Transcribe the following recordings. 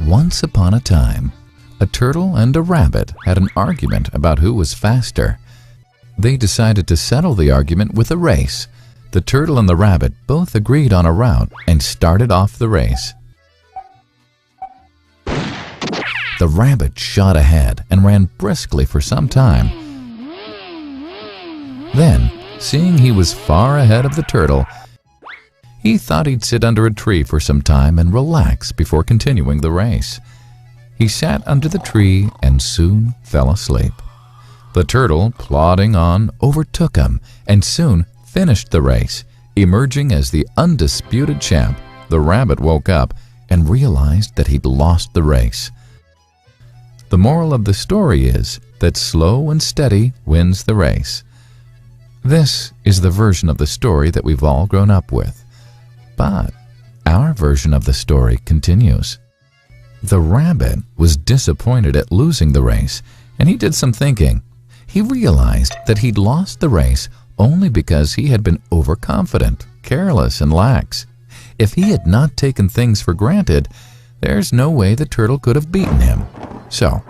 Once upon a time, a turtle and a rabbit had an argument about who was faster. They decided to settle the argument with a race. The turtle and the rabbit both agreed on a route and started off the race. The rabbit shot ahead and ran briskly for some time. Then, seeing he was far ahead of the turtle, he thought he'd sit under a tree for some time and relax before continuing the race. He sat under the tree and soon fell asleep. The turtle, plodding on, overtook him and soon finished the race. Emerging as the undisputed champ, the rabbit woke up and realized that he'd lost the race. The moral of the story is that slow and steady wins the race. This is the version of the story that we've all grown up with. But our version of the story continues. The rabbit was disappointed at losing the race, and he did some thinking. He realized that he'd lost the race only because he had been overconfident, careless, and lax. If he had not taken things for granted, there's no way the turtle could have beaten him. So,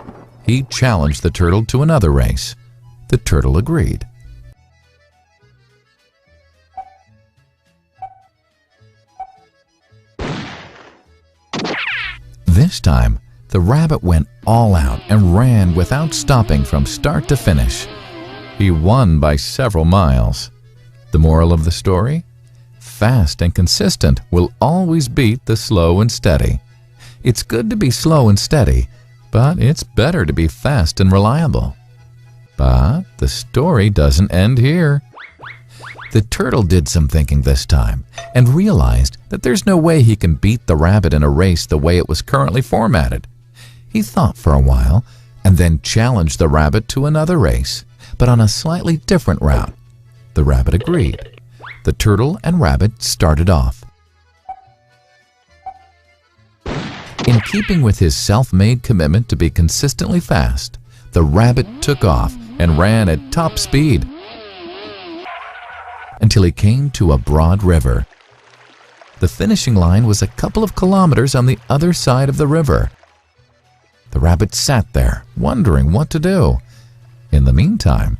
he challenged the turtle to another race. The turtle agreed. This time, the rabbit went all out and ran without stopping from start to finish. He won by several miles. The moral of the story? Fast and consistent will always beat the slow and steady. It's good to be slow and steady, but it's better to be fast and reliable. But the story doesn't end here. The turtle did some thinking this time and realized that there's no way he can beat the rabbit in a race the way it was currently formatted. He thought for a while and then challenged the rabbit to another race, but on a slightly different route. The rabbit agreed. The turtle and rabbit started off. In keeping with his self-made commitment to be consistently fast, the rabbit took off and ran at top speed until he came to a broad river. The finishing line was a couple of kilometers on the other side of the river. The rabbit sat there, wondering what to do. In the meantime,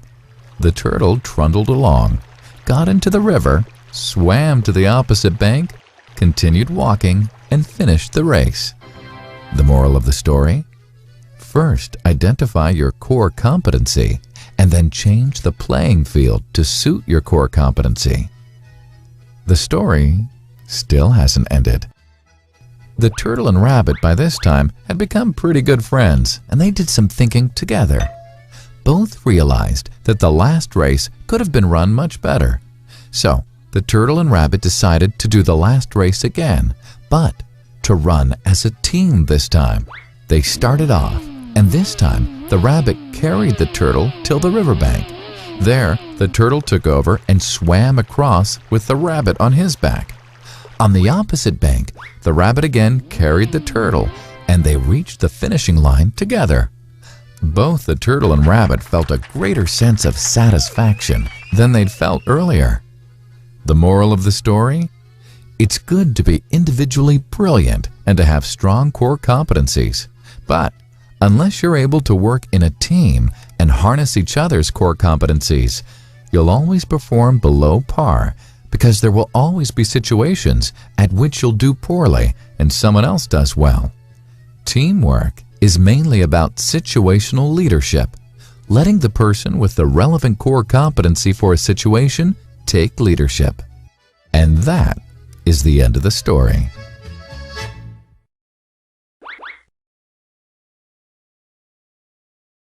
the turtle trundled along, got into the river, swam to the opposite bank, continued walking, and finished the race. The moral of the story? First, identify your core competency, and then change the playing field to suit your core competency. The story still hasn't ended. The turtle and rabbit by this time had become pretty good friends, and they did some thinking together. Both realized that the last race could have been run much better. So, the turtle and rabbit decided to do the last race again, but to run as a team this time. They started off, and this time the rabbit carried the turtle till the riverbank. There, the turtle took over and swam across with the rabbit on his back. On the opposite bank, the rabbit again carried the turtle, and they reached the finishing line together. Both the turtle and rabbit felt a greater sense of satisfaction than they'd felt earlier. The moral of the story? It's good to be individually brilliant and to have strong core competencies. But unless you're able to work in a team and harness each other's core competencies, you'll always perform below par, because there will always be situations at which you'll do poorly and someone else does well. Teamwork is mainly about situational leadership, letting the person with the relevant core competency for a situation take leadership. And that is the end of the story.